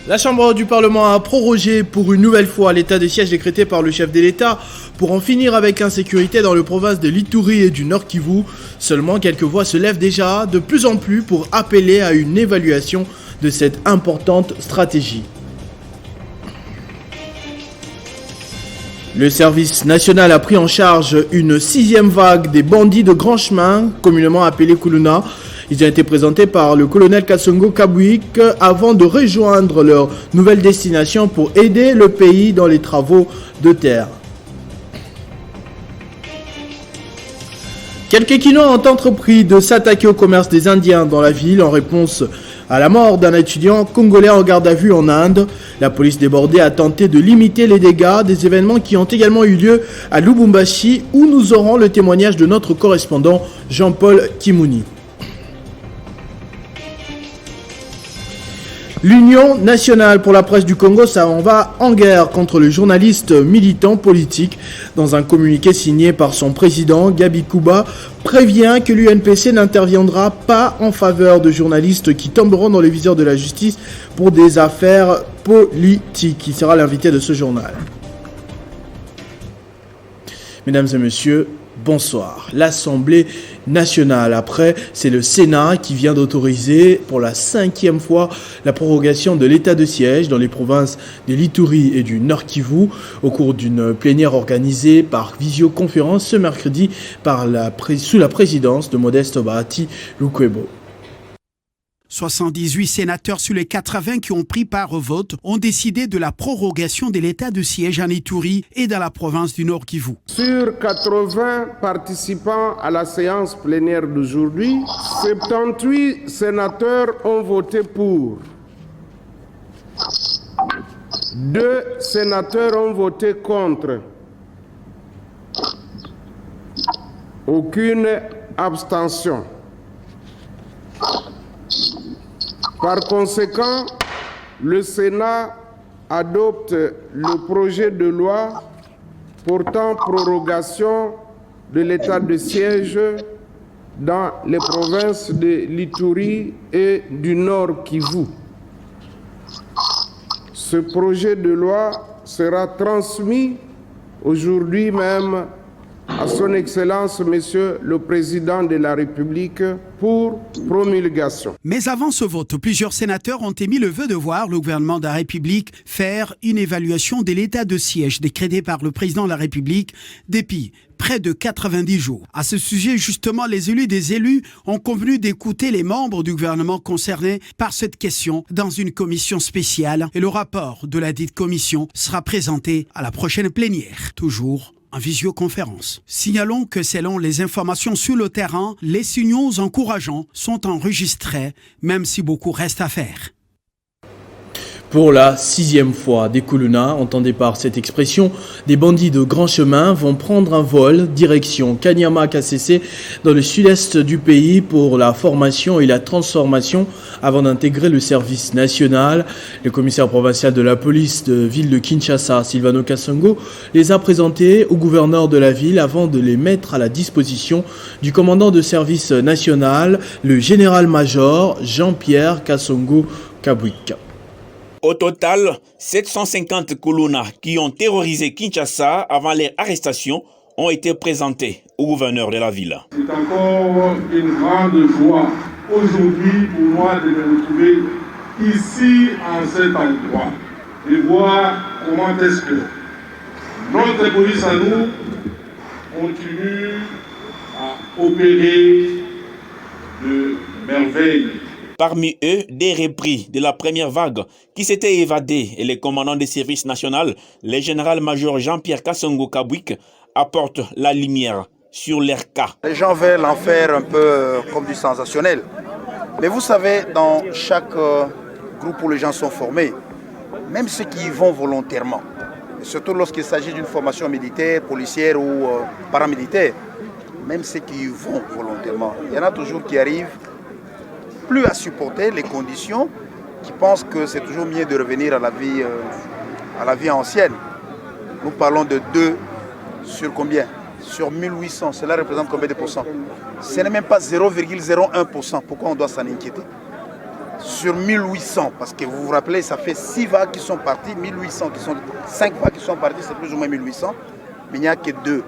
La Chambre du Parlement a prorogé pour une nouvelle fois l'état de siège décrété par le chef de l'État pour en finir avec l'insécurité dans les provinces de l'Ituri et du Nord Kivu. Seulement, quelques voix se lèvent déjà de plus en plus pour appeler à une évaluation de cette importante stratégie. Le service national a pris en charge une 6e vague des bandits de grand chemin, communément appelés Kuluna. Ils ont été présentés par le colonel Kasongo Kabwik avant de rejoindre leur nouvelle destination pour aider le pays dans les travaux de terre. Quelques kilos ont entrepris de s'attaquer au commerce des Indiens dans la ville en réponse à la mort d'un étudiant congolais en garde à vue en Inde. La police débordée a tenté de limiter les dégâts des événements qui ont également eu lieu à Lubumbashi où nous aurons le témoignage de notre correspondant Jean-Paul Kimouni. L'Union nationale pour la presse du Congo s'en va en guerre contre le journaliste militant politique. Dans un communiqué signé par son président, Gabi Kuba prévient que l'UNPC n'interviendra pas en faveur de journalistes qui tomberont dans les viseurs de la justice pour des affaires politiques. Il sera l'invité de ce journal. Mesdames et messieurs, bonsoir. L'Assemblée nationale, après, c'est le Sénat qui vient d'autoriser pour la 5e fois la prorogation de l'état de siège dans les provinces de l'Ituri et du Nord Kivu au cours d'une plénière organisée par visioconférence ce mercredi sous la présidence de Modeste Bahati Lukwebo. 78 sénateurs sur les 80 qui ont pris part au vote ont décidé de la prorogation de l'état de siège en Ituri et dans la province du Nord Kivu. Sur 80 participants à la séance plénière d'aujourd'hui, 78 sénateurs ont voté pour. 2 sénateurs ont voté contre. Aucune abstention. Par conséquent, le Sénat adopte le projet de loi portant prorogation de l'état de siège dans les provinces de l'Ituri et du Nord Kivu. Ce projet de loi sera transmis aujourd'hui même à son Excellence, Monsieur le Président de la République, pour promulgation. Mais avant ce vote, plusieurs sénateurs ont émis le vœu de voir le gouvernement de la République faire une évaluation de l'état de siège décrété par le Président de la République depuis près de 90 jours. À ce sujet, justement, les élus des élus ont convenu d'écouter les membres du gouvernement concernés par cette question dans une commission spéciale et le rapport de la dite commission sera présenté à la prochaine plénière. Toujours en visioconférence. Signalons que selon les informations sur le terrain, les signaux encourageants sont enregistrés, même si beaucoup reste à faire. Pour la 6e fois, des Kuluna, entendez par cette expression, des bandits de grand chemin vont prendre un vol direction Kanyama-KCC dans le sud-est du pays pour la formation et la transformation avant d'intégrer le service national. Le commissaire provincial de la police de ville de Kinshasa, Silvano Kasongo, les a présentés au gouverneur de la ville avant de les mettre à la disposition du commandant de service national, le général-major Jean-Pierre Kasongo Kabwik. Au total, 750 Kuluna qui ont terrorisé Kinshasa avant leur arrestation ont été présentés au gouverneur de la ville. C'est encore une grande joie aujourd'hui pour moi de me retrouver ici en cet endroit et voir comment est-ce que notre police à nous continue à opérer de merveilles. Parmi eux, des repris de la première vague qui s'étaient évadés et les commandants des services nationaux, le général-major Jean-Pierre Kasongo Kabwik, apportent la lumière sur leur cas. Les gens veulent en faire un peu comme du sensationnel. Mais vous savez, dans chaque groupe où les gens sont formés, même ceux qui y vont volontairement, surtout lorsqu'il s'agit d'une formation militaire, policière ou paramilitaire, même ceux qui y vont volontairement, il y en a toujours qui arrivent plus à supporter les conditions, qui pensent que c'est toujours mieux de revenir à la vie ancienne. Nous parlons de 2 sur combien? Sur 1800, cela représente combien de pourcents? Ce n'est même pas 0,01%. Pourquoi on doit s'en inquiéter? sur 1800, parce que vous vous rappelez, ça fait 6 vagues qui sont parties, 1800 qui sont 5 vagues qui sont parties, c'est plus ou moins 1800, mais il n'y a que 2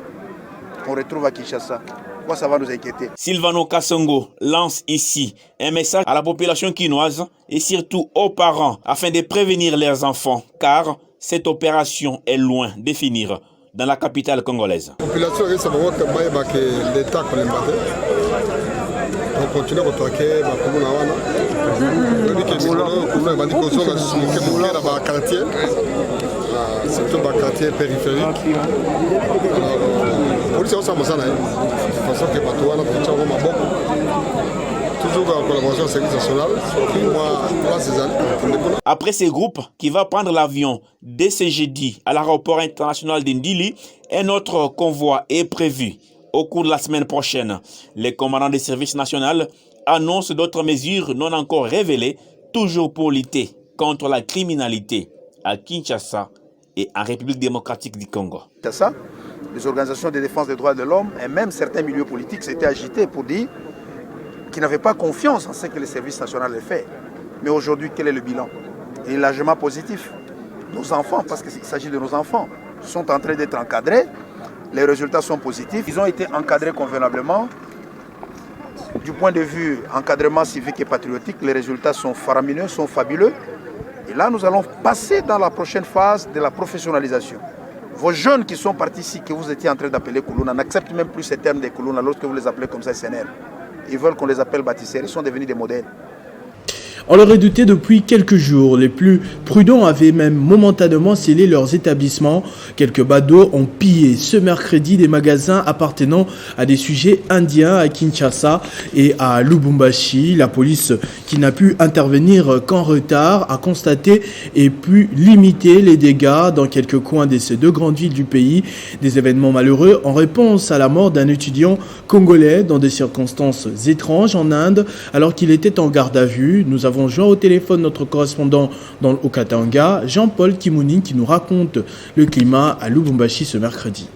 qu'on retrouve à Kinshasa. Pourquoi ça va nous inquiéter? Silvano Kasongo lance ici un message à la population quinoise et surtout aux parents afin de prévenir leurs enfants, car cette opération est loin de finir dans la capitale congolaise. La population est que l'État on continue à traquer c'est un quartier périphérique. Police de façon que toujours en collaboration avec le service national. Après ces groupes qui va prendre l'avion dès ce jeudi à l'aéroport international d'Indili, un autre convoi est prévu au cours de la semaine prochaine. Les commandants des services nationaux annoncent d'autres mesures non encore révélées, toujours pour lutter contre la criminalité à Kinshasa et en République démocratique du Congo. C'est ça. Les organisations de défense des droits de l'homme et même certains milieux politiques s'étaient agités pour dire qu'ils n'avaient pas confiance en ce que le service national a fait. Mais aujourd'hui, quel est le bilan? Il est largement positif. Nos enfants, parce qu'il s'agit de nos enfants, sont en train d'être encadrés. Les résultats sont positifs. Ils ont été encadrés convenablement. Du point de vue encadrement civique et patriotique, les résultats sont faramineux, sont fabuleux. Et là, nous allons passer dans la prochaine phase de la professionnalisation. Vos jeunes qui sont partis ici, que vous étiez en train d'appeler Koulouna, n'acceptent même plus ces termes de Koulouna lorsque vous les appelez comme ça SNR. Ils veulent qu'on les appelle bâtisseurs, ils sont devenus des modèles. On le redoutait depuis quelques jours. Les plus prudents avaient même momentanément scellé leurs établissements. Quelques badauds ont pillé ce mercredi des magasins appartenant à des sujets indiens à Kinshasa et à Lubumbashi. La police, qui n'a pu intervenir qu'en retard, a constaté et pu limiter les dégâts dans quelques coins de ces deux grandes villes du pays. Des événements malheureux en réponse à la mort d'un étudiant congolais dans des circonstances étranges en Inde alors qu'il était en garde à vue. Nous avons joint au téléphone notre correspondant au Katanga, Jean-Paul Kimouni, qui nous raconte le climat à Lubumbashi ce mercredi.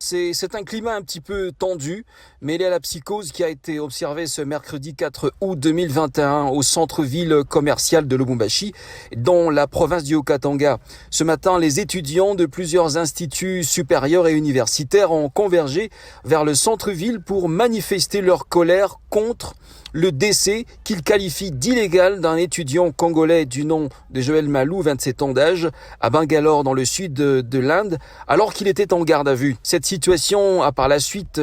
C'est un climat un petit peu tendu, mêlé à la psychose qui a été observée ce mercredi 4 août 2021 au centre-ville commercial de Lubumbashi, dans la province du Haut-Katanga. Ce matin, les étudiants de plusieurs instituts supérieurs et universitaires ont convergé vers le centre-ville pour manifester leur colère contre le décès qu'ils qualifient d'illégal d'un étudiant congolais du nom de Joël Malou, 27 ans d'âge, à Bangalore dans le sud de l'Inde, alors qu'il était en garde à vue. Cette situation a par la suite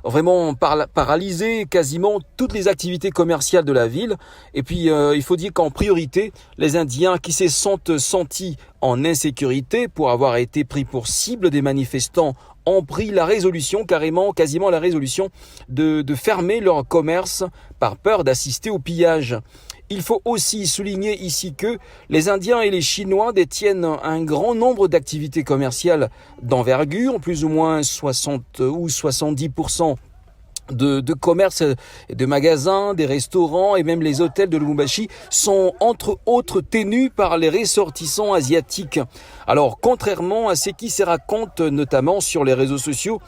vraiment paralysé quasiment toutes les activités commerciales de la ville. Et puis il faut dire qu'en priorité, les Indiens qui se sont sentis en insécurité pour avoir été pris pour cible des manifestants ont pris la résolution, quasiment la résolution de fermer leur commerce par peur d'assister au pillage. Il faut aussi souligner ici que les Indiens et les Chinois détiennent un grand nombre d'activités commerciales d'envergure, plus ou moins 60 ou 70% de commerce, de magasins, des restaurants et même les hôtels de Lubumbashi sont entre autres tenus par les ressortissants asiatiques. Alors, contrairement à ce qui se raconte notamment sur les réseaux sociaux,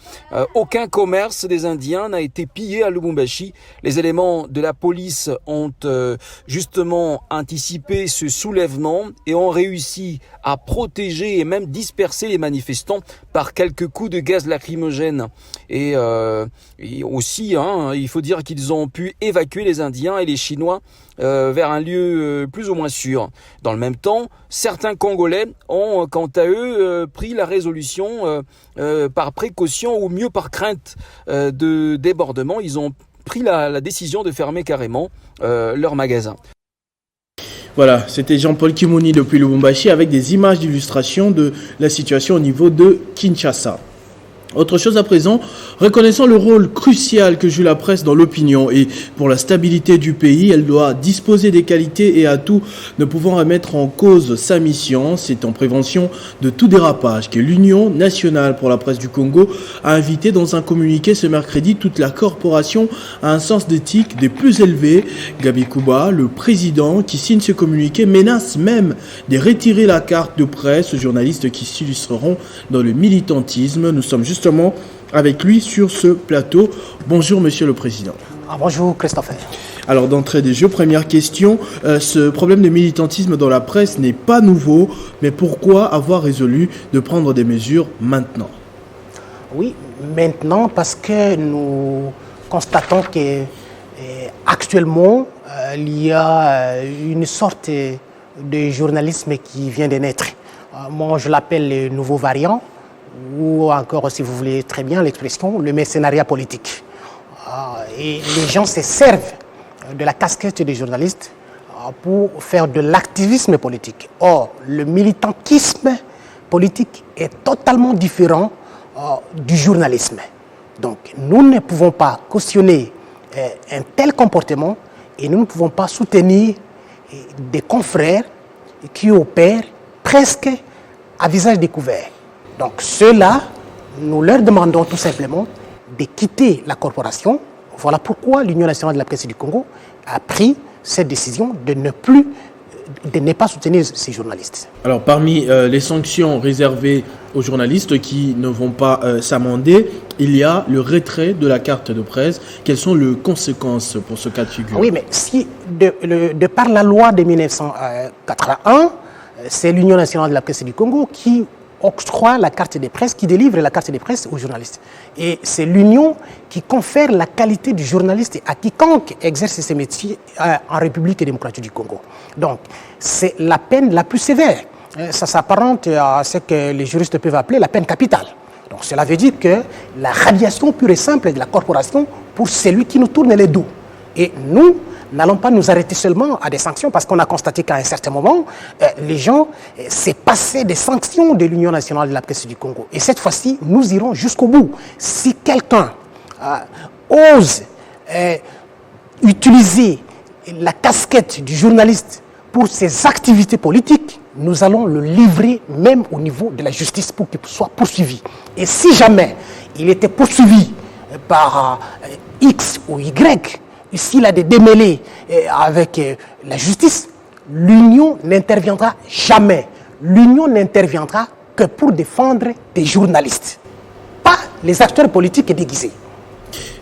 aucun commerce des Indiens n'a été pillé à Lubumbashi. Les éléments de la police ont justement anticipé ce soulèvement et ont réussi à protéger et même disperser les manifestants par quelques coups de gaz lacrymogène. Et aussi, il faut dire qu'ils ont pu évacuer les Indiens et les Chinois vers un lieu plus ou moins sûr. Dans le même temps, certains Congolais ont, quant à eux, pris la résolution par précaution ou mieux par crainte de débordement. Ils ont pris la décision de fermer carrément leurs magasins. Voilà, c'était Jean-Paul Kimouni depuis Lubumbashi avec des images d'illustration de la situation au niveau de Kinshasa. Autre chose à présent, reconnaissant le rôle crucial que joue la presse dans l'opinion et pour la stabilité du pays, elle doit disposer des qualités et atouts ne pouvant remettre en cause sa mission. C'est en prévention de tout dérapage que l'Union nationale pour la presse du Congo a invité dans un communiqué ce mercredi toute la corporation à un sens d'éthique des plus élevés. Gabi Kuba, le président qui signe ce communiqué, menace même de retirer la carte de presse aux journalistes qui s'illustreront dans le militantisme. Nous sommes justement avec lui sur ce plateau. Bonjour Monsieur le Président. Bonjour Christopher. Alors d'entrée des jeux, première question, ce problème de militantisme dans la presse n'est pas nouveau, mais pourquoi avoir résolu de prendre des mesures maintenant? Oui, maintenant parce que nous constatons que actuellement il y a une sorte de journalisme qui vient de naître. Moi je l'appelle le nouveau variant, ou encore si vous voulez très bien l'expression, le mercenariat politique. Et les gens se servent de la casquette des journalistes pour faire de l'activisme politique. Or, le militantisme politique est totalement différent du journalisme. Donc, nous ne pouvons pas cautionner un tel comportement et nous ne pouvons pas soutenir des confrères qui opèrent presque à visage découvert. Donc, ceux-là, nous leur demandons tout simplement de quitter la corporation. Voilà pourquoi l'Union nationale de la presse du Congo a pris cette décision de ne pas soutenir ces journalistes. Alors parmi les sanctions réservées aux journalistes qui ne vont pas s'amender, il y a le retrait de la carte de presse. Quelles sont les conséquences pour ce cas de figure? Oui, mais si de par la loi de 1981, c'est l'Union nationale de la presse du Congo qui octroie la carte de presse, qui délivre la carte de presse aux journalistes. Et c'est l'Union qui confère la qualité du journaliste à quiconque exerce ce métier en République démocratique du Congo. Donc, c'est la peine la plus sévère. Ça s'apparente à ce que les juristes peuvent appeler la peine capitale. Donc, cela veut dire que la radiation pure et simple de la corporation pour celui qui nous tourne les dos. Et nous n'allons pas nous arrêter seulement à des sanctions parce qu'on a constaté qu'à un certain moment, les gens s'est passé des sanctions de l'Union nationale de la presse du Congo. Et cette fois-ci, nous irons jusqu'au bout. Si quelqu'un ose utiliser la casquette du journaliste pour ses activités politiques, nous allons le livrer même au niveau de la justice pour qu'il soit poursuivi. Et si jamais il était poursuivi par X ou Y, s'il a des démêlés avec la justice, l'Union n'interviendra jamais. L'Union n'interviendra que pour défendre des journalistes, pas les acteurs politiques déguisés.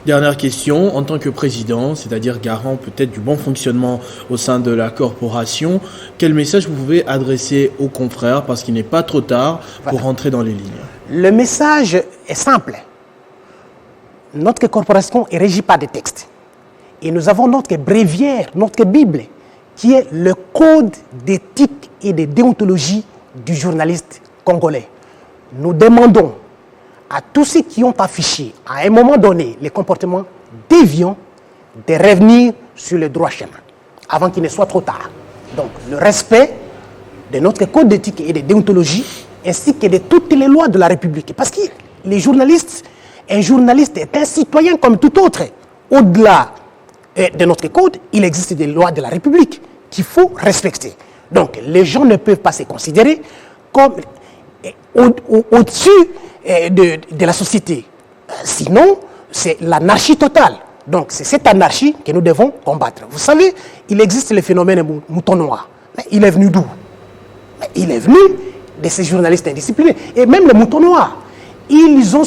Dernière question, en tant que président, c'est-à-dire garant peut-être du bon fonctionnement au sein de la corporation, quel message vous pouvez adresser aux confrères parce qu'il n'est pas trop tard pour rentrer dans les lignes? Le message est simple. Notre corporation est régie par des textes. Et nous avons notre bréviaire, notre Bible, qui est le code d'éthique et de déontologie du journaliste congolais. Nous demandons à tous ceux qui ont affiché à un moment donné les comportements déviants de revenir sur le droit chemin avant qu'il ne soit trop tard. Donc le respect de notre code d'éthique et de déontologie ainsi que de toutes les lois de la République. Parce que les journalistes, un journaliste est un citoyen comme tout autre. Au-delà de notre code, il existe des lois de la République qu'il faut respecter. Donc, les gens ne peuvent pas se considérer comme au-dessus de la société. Sinon, c'est l'anarchie totale. Donc, c'est cette anarchie que nous devons combattre. Vous savez, il existe le phénomène mouton noir. Mais il est venu d'où? Il est venu de ces journalistes indisciplinés. Et même les moutons noirs, ils ont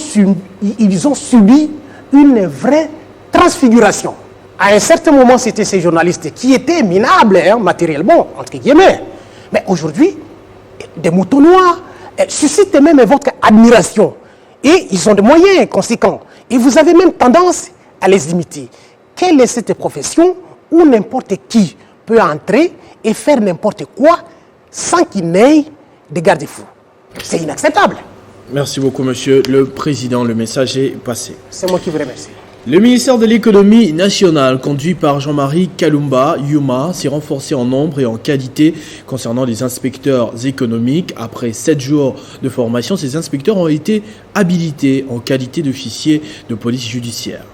subi une vraie transfiguration. À un certain moment, c'était ces journalistes qui étaient minables matériellement, entre guillemets. Mais aujourd'hui, des moutons noirs suscitent même votre admiration. Et ils ont des moyens conséquents. Et vous avez même tendance à les imiter. Quelle est cette profession où n'importe qui peut entrer et faire n'importe quoi sans qu'il n'ait de garde-fous? C'est inacceptable. Merci beaucoup, monsieur le président. Le message est passé. C'est moi qui vous remercie. Le ministère de l'économie nationale, conduit par Jean-Marie Kalumba Yuma, s'est renforcé en nombre et en qualité concernant les inspecteurs économiques. Après 7 jours de formation, ces inspecteurs ont été habilités en qualité d'officiers de police judiciaire.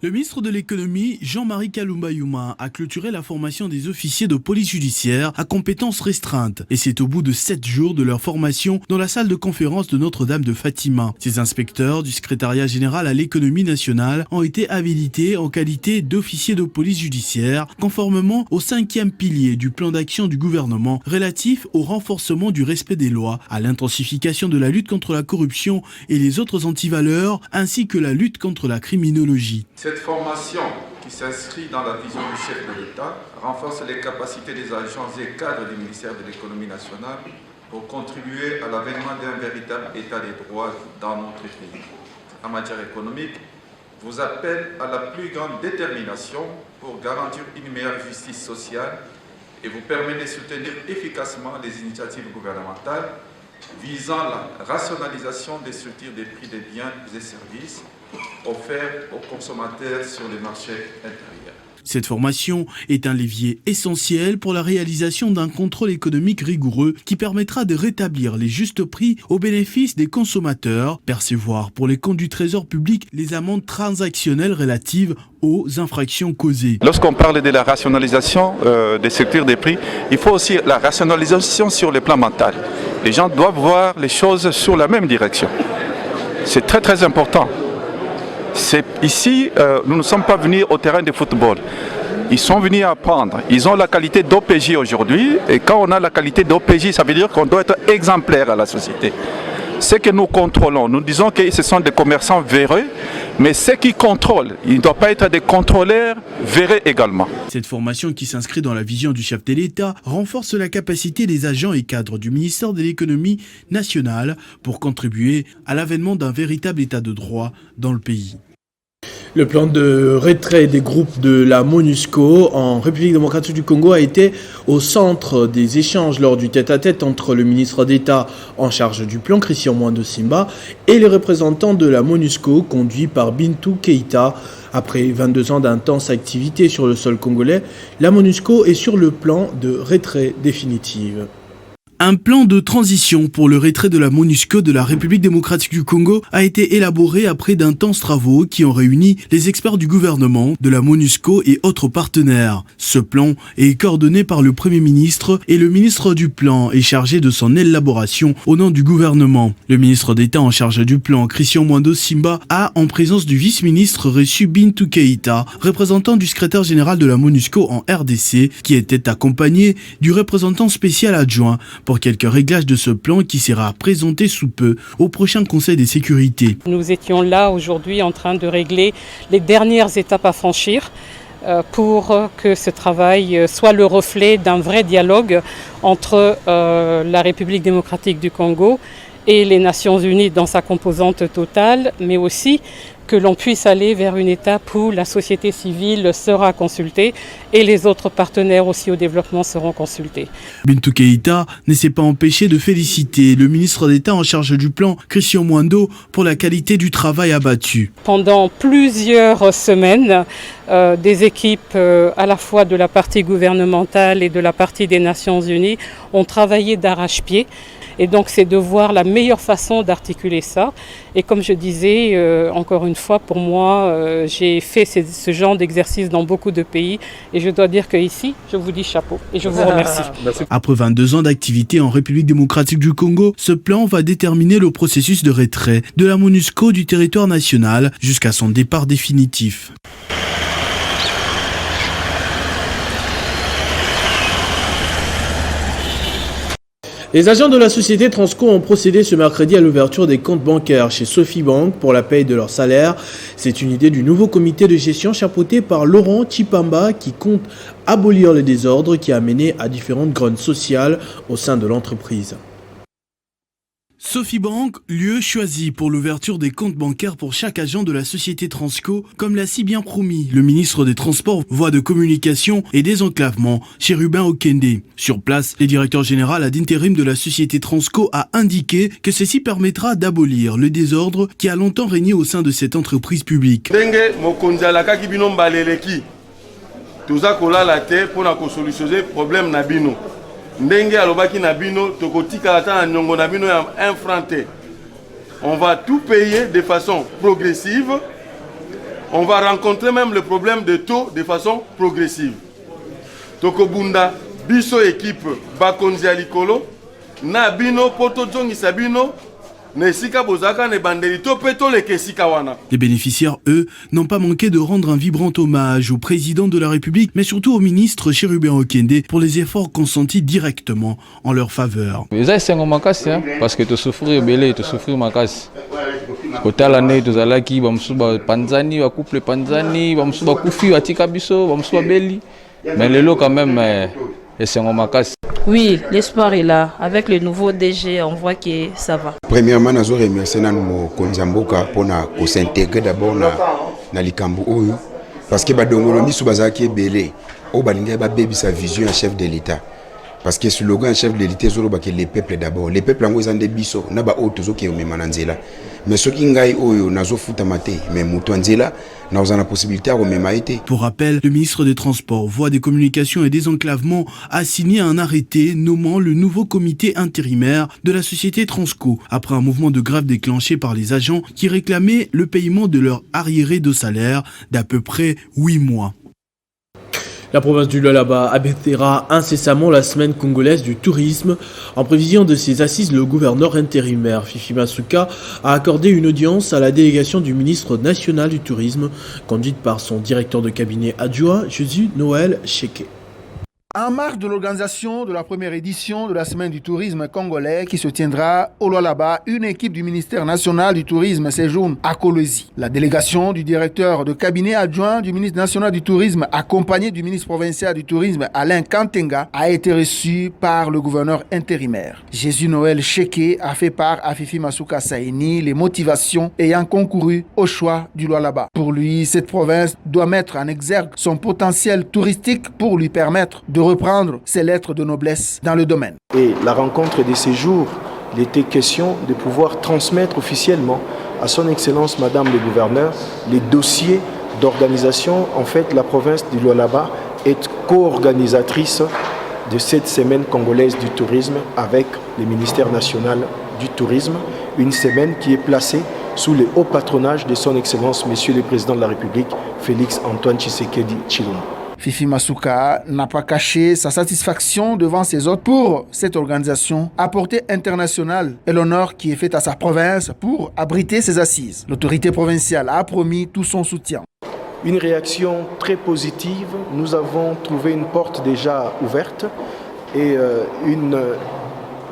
Le ministre de l'économie, Jean-Marie Kalumba Yuma, a clôturé la formation des officiers de police judiciaire à compétences restreintes. Et c'est au bout de 7 jours de leur formation dans la salle de conférence de Notre-Dame de Fatima. Ces inspecteurs du secrétariat général à l'économie nationale ont été habilités en qualité d'officiers de police judiciaire, conformément au 5e pilier du plan d'action du gouvernement relatif au renforcement du respect des lois, à l'intensification de la lutte contre la corruption et les autres antivaleurs, ainsi que la lutte contre la criminologie. Cette formation qui s'inscrit dans la vision du chef de l'État, renforce les capacités des agents et cadres du ministère de l'économie nationale pour contribuer à l'avènement d'un véritable état des droits dans notre pays. En matière économique, vous appelle à la plus grande détermination pour garantir une meilleure justice sociale et vous permet de soutenir efficacement les initiatives gouvernementales visant la rationalisation des structures des prix des biens et services offerts aux consommateurs sur les marchés intérieurs. Cette formation est un levier essentiel pour la réalisation d'un contrôle économique rigoureux qui permettra de rétablir les justes prix au bénéfice des consommateurs, percevoir pour les comptes du Trésor public les amendes transactionnelles relatives aux infractions causées. Lorsqu'on parle de la rationalisation des structures des prix, il faut aussi la rationalisation sur le plan mental. Les gens doivent voir les choses sur la même direction. C'est très très important. Ici, nous ne sommes pas venus au terrain de football. Ils sont venus apprendre. Ils ont la qualité d'OPJ aujourd'hui. Et quand on a la qualité d'OPJ, ça veut dire qu'on doit être exemplaire à la société. Ce que nous contrôlons, nous disons que ce sont des commerçants véreux, mais ceux qui contrôlent, ils ne doivent pas être des contrôleurs véreux également. Cette formation qui s'inscrit dans la vision du chef de l'État renforce la capacité des agents et cadres du ministère de l'économie nationale pour contribuer à l'avènement d'un véritable état de droit dans le pays. Le plan de retrait des groupes de la MONUSCO en République démocratique du Congo a été au centre des échanges lors du tête-à-tête entre le ministre d'État en charge du plan, Christian Mwando Simba, et les représentants de la MONUSCO conduits par Bintou Keïta. Après 22 ans d'intense activité sur le sol congolais, la MONUSCO est sur le plan de retrait définitif. Un plan de transition pour le retrait de la MONUSCO de la République démocratique du Congo a été élaboré après d'intenses travaux qui ont réuni les experts du gouvernement, de la MONUSCO et autres partenaires. Ce plan est coordonné par le Premier ministre et le ministre du Plan est chargé de son élaboration au nom du gouvernement. Le ministre d'État en charge du plan, Christian Mwando Simba, a, en présence du vice-ministre, reçu Bintou Keïta, représentant du secrétaire général de la MONUSCO en RDC, qui était accompagné du représentant spécial adjoint pour quelques réglages de ce plan qui sera présenté sous peu au prochain Conseil de sécurité. Nous étions là aujourd'hui en train de régler les dernières étapes à franchir pour que ce travail soit le reflet d'un vrai dialogue entre la République démocratique du Congo et les Nations Unies dans sa composante totale, mais aussi que l'on puisse aller vers une étape où la société civile sera consultée et les autres partenaires aussi au développement seront consultés. Bintou Keïta ne s'est pas empêché de féliciter le ministre d'État en charge du plan, Christian Mwando, pour la qualité du travail abattu. Pendant plusieurs semaines, des équipes à la fois de la partie gouvernementale et de la partie des Nations Unies ont travaillé d'arrache-pied. Et donc c'est de voir la meilleure façon d'articuler ça. Et comme je disais, encore une fois, pour moi, j'ai fait ce genre d'exercice dans beaucoup de pays. Et je dois dire qu'ici, je vous dis chapeau et je vous remercie. Après 22 ans d'activité en République démocratique du Congo, ce plan va déterminer le processus de retrait de la MONUSCO du territoire national jusqu'à son départ définitif. Les agents de la société Transco ont procédé ce mercredi à l'ouverture des comptes bancaires chez Sophie Bank pour la paye de leur salaire. C'est une idée du nouveau comité de gestion chapeauté par Laurent Chipamba qui compte abolir le désordre qui a mené à différentes grottes sociales au sein de l'entreprise. Sophie Bank, lieu choisi pour l'ouverture des comptes bancaires pour chaque agent de la société Transco, comme l'a si bien promis le ministre des Transports, Voies de Communication et Désenclavement, Chérubin Okende. Sur place, le directeur général d'intérim de la société Transco a indiqué que ceci permettra d'abolir le désordre qui a longtemps régné au sein de cette entreprise publique. Ndenge alobaki na bino tokotika ata na nyongo na bino ya infranté. On va tout payer de façon progressive. On va rencontrer même le problème de taux de façon progressive. Tokobunda biso équipe bakonzi alikolo na bino poto zongisa bino Les bénéficiaires, eux, n'ont pas manqué de rendre un vibrant hommage au président de la République, mais surtout au ministre Chérubin Okende pour les efforts consentis directement en leur faveur. Parce que tu souffres belé, tu souffres makasi. Côté l'année, tu as qui bamsuba panzani, wa couple panzani, bamsuba kufi, wa tikabiso, bamsuba belli. Mais les lots quand même, c'est un makasi. Oui, l'espoir est là. Avec le nouveau DG, on voit que ça va. Premièrement, nous remercions nos Konzamboka pour s'intégrer d'abord dans l'Ikambu. Parce que Badongolomi Soubazaki est belé. Au Balinga baby sa vision un chef de l'État. Parce que le slogan chef de l'État, c'est les peuples d'abord. Les peuples ont des biso, n'a pas autre chose qui est au Mananzela. Mais ce qui est au nazo futamate, mais Moutoanzela, nous avons la possibilité à remémaïter. Pour rappel, le ministre des Transports, Voies des Communications et Désenclavement a signé un arrêté nommant le nouveau comité intérimaire de la société Transco, après un mouvement de grève déclenché par les agents qui réclamaient le paiement de leur arriéré de salaire d'à peu près 8 mois. La province du Lualaba abritera incessamment la semaine congolaise du tourisme. En prévision de ces assises, le gouverneur intérimaire Fifi Masuka a accordé une audience à la délégation du ministre national du tourisme, conduite par son directeur de cabinet adjoint, Jésus Noël Cheke. En marge de l'organisation de la première édition de la Semaine du tourisme congolais qui se tiendra au Lualaba, une équipe du ministère national du tourisme séjourne à Kolwezi. La délégation du directeur de cabinet adjoint du ministre national du tourisme, accompagnée du ministre provincial du tourisme Alain Kantenga, a été reçue par le gouverneur intérimaire. Jésus Noël Cheke a fait part à Fifi Masuka Saini les motivations ayant concouru au choix du Lualaba. Pour lui, cette province doit mettre en exergue son potentiel touristique pour lui permettre de reprendre ses lettres de noblesse dans le domaine. Et la rencontre de ces jours, il était question de pouvoir transmettre officiellement à son Excellence Madame le Gouverneur les dossiers d'organisation. En fait, la province du Lualaba est co-organisatrice de cette semaine congolaise du tourisme avec le ministère national du tourisme, une semaine qui est placée sous le haut patronage de son Excellence Monsieur le Président de la République, Félix Antoine Tshisekedi Tshilombo. Fifi Masuka n'a pas caché sa satisfaction devant ses hôtes pour cette organisation à portée internationale et l'honneur qui est fait à sa province pour abriter ses assises. L'autorité provinciale a promis tout son soutien. Une réaction très positive. Nous avons trouvé une porte déjà ouverte et une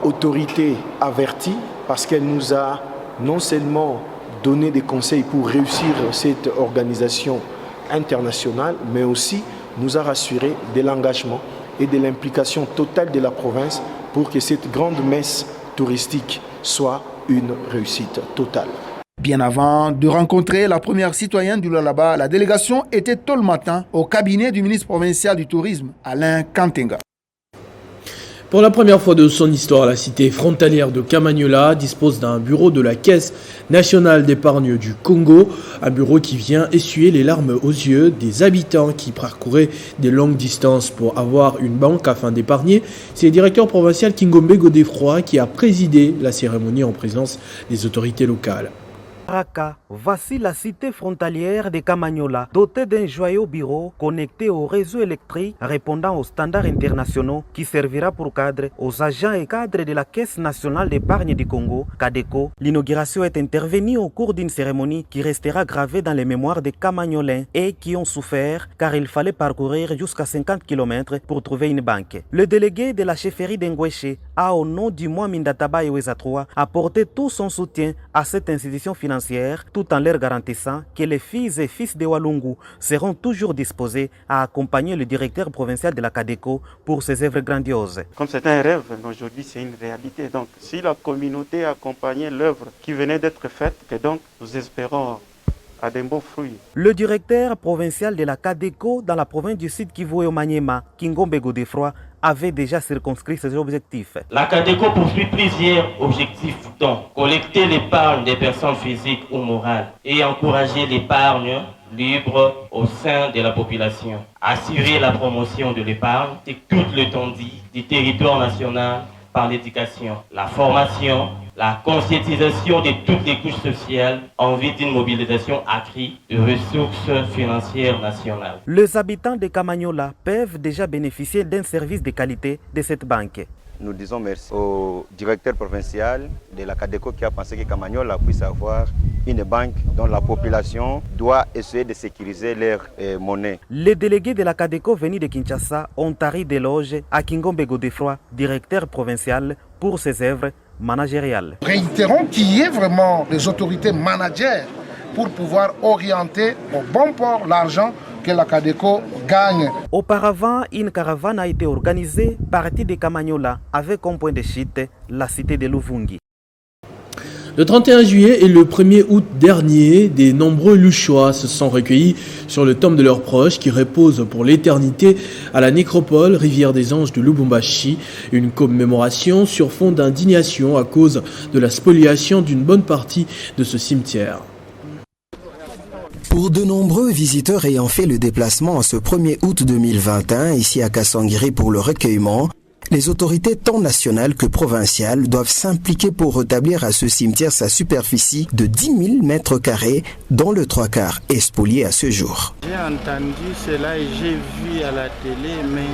autorité avertie parce qu'elle nous a non seulement donné des conseils pour réussir cette organisation internationale, mais aussi nous a rassuré de l'engagement et de l'implication totale de la province pour que cette grande messe touristique soit une réussite totale. Bien avant de rencontrer la première citoyenne du Lualaba, la délégation était tôt le matin au cabinet du ministre provincial du tourisme, Alain Kantenga. Pour la première fois de son histoire, la cité frontalière de Kamanyola dispose d'un bureau de la Caisse nationale d'épargne du Congo, un bureau qui vient essuyer les larmes aux yeux des habitants qui parcouraient des longues distances pour avoir une banque afin d'épargner. C'est le directeur provincial Kingombe Godefroy qui a présidé la cérémonie en présence des autorités locales. Raka, voici la cité frontalière de Kamanyola, dotée d'un joyeux bureau connecté au réseau électrique répondant aux standards internationaux qui servira pour cadre aux agents et cadres de la Caisse nationale d'épargne du Congo, CADECO. L'inauguration est intervenue au cours d'une cérémonie qui restera gravée dans les mémoires des Kamanyolais et qui ont souffert car il fallait parcourir jusqu'à 50 km pour trouver une banque. Le délégué de la chefferie d'Engweshe a, au nom du mois Mindataba et Wezatroa, apporté tout son soutien à cette institution financière tout en leur garantissant que les filles et fils de Walungu seront toujours disposés à accompagner le directeur provincial de la CADECO pour ses œuvres grandioses. Comme c'est un rêve, aujourd'hui c'est une réalité. Donc si la communauté accompagnait l'œuvre qui venait d'être faite, que donc nous espérons à des bons fruits. Le directeur provincial de la CADECO dans la province du Sud Kivu et au Maniema, Kingombe Godefroy, avait déjà circonscrit ses objectifs. La CADECO poursuit plusieurs objectifs, dont collecter l'épargne des personnes physiques ou morales et encourager l'épargne libre au sein de la population. Assurer la promotion de l'épargne sur toute l'étendue du territoire national par l'éducation, la formation, la conscientisation de toutes les couches sociales en vue d'une mobilisation accrue de ressources financières nationales. Les habitants de Kamanyola peuvent déjà bénéficier d'un service de qualité de cette banque. nous disons merci au directeur provincial de la CADECO qui a pensé que Kamanyola puisse avoir une banque dont la population doit essayer de sécuriser leur monnaie. Les délégués de la CADECO venus de Kinshasa ont tari d'éloge à Kingombe Godefroy, directeur provincial, pour ses œuvres managériales. Réitérons qu'il y ait vraiment des autorités managères pour pouvoir orienter au bon port l'argent que la CADECO gagne. Auparavant, une caravane a été organisée partie de Kamanyola avec comme point de chute la cité de Luvungi. Le 31 juillet et le 1er août dernier, des nombreux Luchois se sont recueillis sur le tombe de leurs proches qui reposent pour l'éternité à la nécropole Rivière des Anges de Lubumbashi. Une commémoration sur fond d'indignation à cause de la spoliation d'une bonne partie de ce cimetière. Pour de nombreux visiteurs ayant fait le déplacement en ce 1er août 2021 ici à Kassangiri pour le recueillement, les autorités tant nationales que provinciales doivent s'impliquer pour rétablir à ce cimetière sa superficie de 10 000 mètres carrés, dont le 3/4 est spolié à ce jour. J'ai entendu cela et j'ai vu à la télé, mais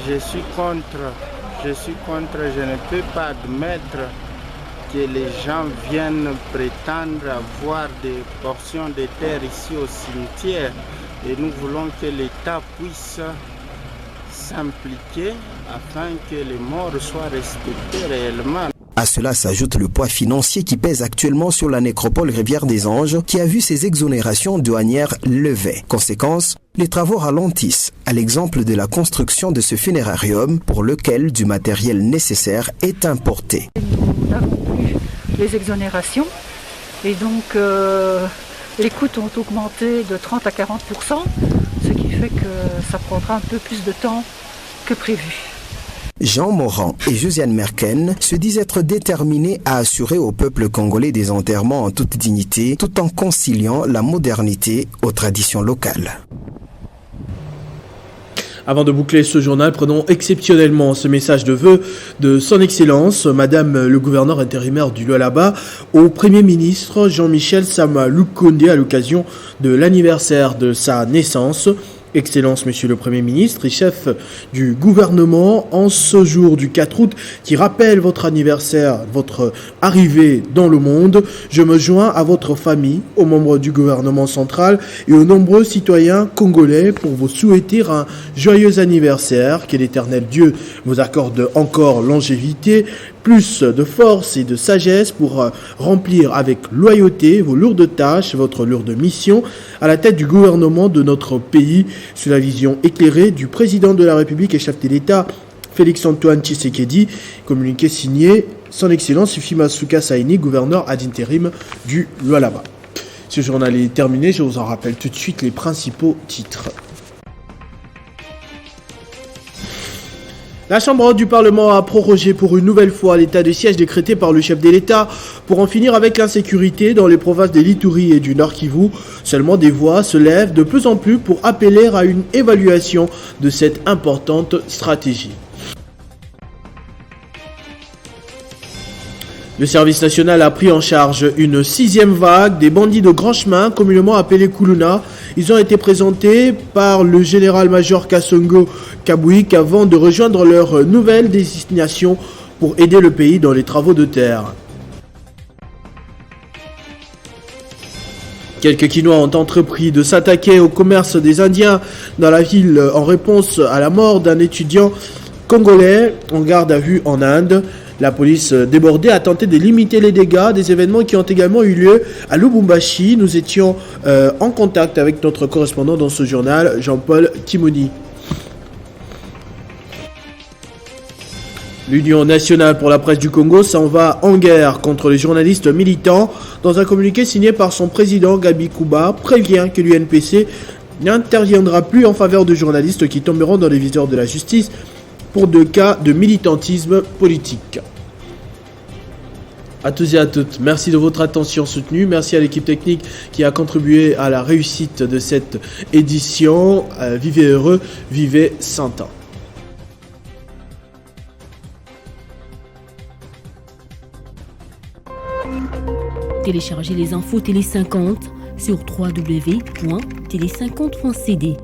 je suis contre. Je ne peux pas admettre que les gens viennent prétendre avoir des portions de terre ici au cimetière. Et nous voulons que l'État puisse s'impliquer afin que les morts soient respectés réellement. À cela s'ajoute le poids financier qui pèse actuellement sur la nécropole Rivière des Anges qui a vu ses exonérations douanières levées. Conséquence, les travaux ralentissent, à l'exemple de la construction de ce funérarium pour lequel du matériel nécessaire est importé. Nous n'avons plus les exonérations et donc les coûts ont augmenté de 30 à 40%, ce qui fait que ça prendra un peu plus de temps que prévu. Jean Morand et Josiane Merken se disent être déterminés à assurer au peuple congolais des enterrements en toute dignité, tout en conciliant la modernité aux traditions locales. Avant de boucler ce journal, prenons exceptionnellement ce message de vœux de son Excellence, Madame le gouverneur intérimaire du Lualaba, au Premier ministre Jean-Michel Sama Lukonde à l'occasion de l'anniversaire de sa naissance. Excellence, Monsieur le Premier ministre et chef du gouvernement, en ce jour du 4 août qui rappelle votre anniversaire, votre arrivée dans le monde, je me joins à votre famille, aux membres du gouvernement central et aux nombreux citoyens congolais pour vous souhaiter un joyeux anniversaire. Que l'Éternel Dieu vous accorde encore longévité, plus de force et de sagesse pour remplir avec loyauté vos lourdes tâches, votre lourde mission à la tête du gouvernement de notre pays, sous la vision éclairée du président de la République et chef de l'État, Félix-Antoine Tshisekedi, communiqué signé son Excellence Ifimasuka Saini, gouverneur ad interim du Lualaba. Ce journal est terminé, je vous en rappelle tout de suite les principaux titres. La Chambre haute du Parlement a prorogé pour une nouvelle fois l'état de siège décrété par le chef de l'État pour en finir avec l'insécurité dans les provinces de l'Ituri et du Nord Kivu. Seulement des voix se lèvent de plus en plus pour appeler à une évaluation de cette importante stratégie. Le service national a pris en charge une 6e vague des bandits de grand chemin, communément appelés Kuluna. Ils ont été présentés par le général-major Kasongo Kabouik avant de rejoindre leur nouvelle destination pour aider le pays dans les travaux de terre. Quelques Quinois ont entrepris de s'attaquer au commerce des Indiens dans la ville en réponse à la mort d'un étudiant congolais en garde à vue en Inde. La police débordée a tenté de limiter les dégâts des événements qui ont également eu lieu à Lubumbashi. Nous étions en contact avec notre correspondant dans ce journal, Jean-Paul Kimoni. L'Union nationale pour la presse du Congo s'en va en guerre contre les journalistes militants. Dans un communiqué signé par son président Gabi Kuba, prévient que l'UNPC n'interviendra plus en faveur de journalistes qui tomberont dans les viseurs de la justice pour de cas de militantisme politique. À tous et à toutes, merci de votre attention soutenue. Merci à l'équipe technique qui a contribué à la réussite de cette édition. Vivez heureux, vivez sans temps. Téléchargez les infos Télé 50 sur www.tele50.cd.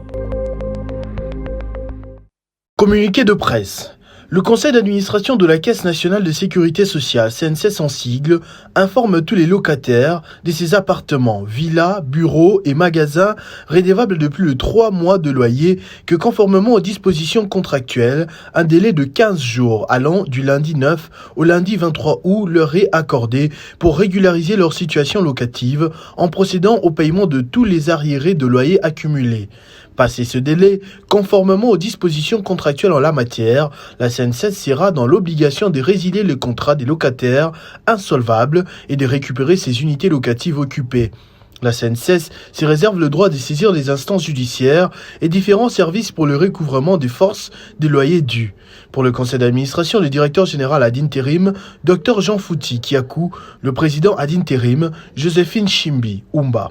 Communiqué de presse. Le conseil d'administration de la Caisse nationale de sécurité sociale, CNSS en sigle, informe tous les locataires de ces appartements, villas, bureaux et magasins rédevables de plus de 3 mois de loyer que conformément aux dispositions contractuelles, un délai de 15 jours allant du lundi 9 au lundi 23 août leur est accordé pour régulariser leur situation locative en procédant au paiement de tous les arriérés de loyer accumulés. Passé ce délai, conformément aux dispositions contractuelles en la matière, la CNSS sera dans l'obligation de résilier le contrat des locataires insolvables et de récupérer ces unités locatives occupées. La CNSS se réserve le droit de saisir les instances judiciaires et différents services pour le recouvrement des forces des loyers dus. Pour le conseil d'administration, le directeur général ad intérim, Dr Jean Fouti Kiakou, le président ad intérim, Joséphine Chimbi Oumba.